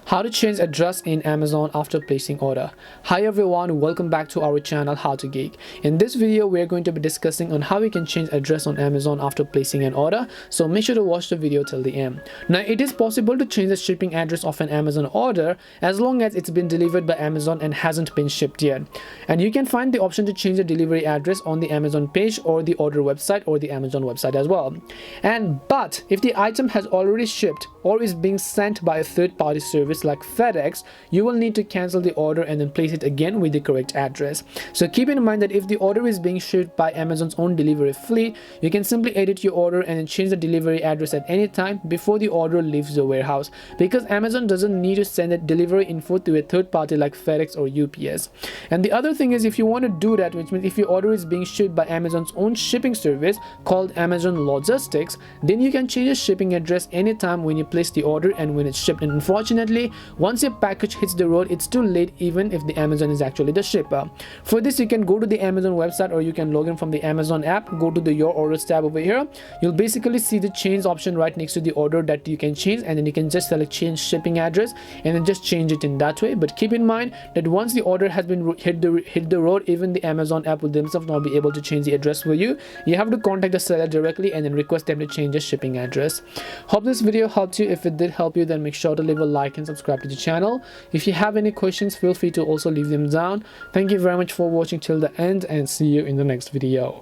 How to change address in Amazon after placing order. Hi everyone, welcome back to our channel How to Geek. In this video we are going to be discussing on how we can change address on Amazon after placing an order, so make sure to watch the video till the end. Now it is possible to change the shipping address of an Amazon order as long as it's been delivered by Amazon and hasn't been shipped yet. And you can find the option to change the delivery address on the Amazon page or the order website or the Amazon website as well. But if the item has already shipped or is being sent by a third-party service like FedEx, you will need to cancel the order and then place it again with the correct address. So keep in mind that if the order is being shipped by Amazon's own delivery fleet, you can simply edit your order and then change the delivery address at any time before the order leaves the warehouse, because Amazon doesn't need to send that delivery info to a third party like FedEx or UPS. And the other thing is, if you want to do that, which means if your order is being shipped by Amazon's own shipping service called Amazon Logistics, then you can change the shipping address anytime when you place the order and when it's shipped. And unfortunately, once your package hits the road, it's too late even if the Amazon is actually the shipper. For this, you can go to the Amazon website or you can log in from the Amazon app. Go to the Your Orders tab over here. You'll basically see the change option right next to the order that you can change, and then you can just select change shipping address and then just change it in that way. But keep in mind that once the order has been hit the road, even the Amazon app will themselves not be able to change the address for you. You have to contact the seller directly and then request them to change the shipping address. Hope this video helped you. If it did help you, then make sure to leave a like and subscribe to the channel. If you have any questions, feel free to also leave them down. Thank you very much for watching till the end, and see you in the next video.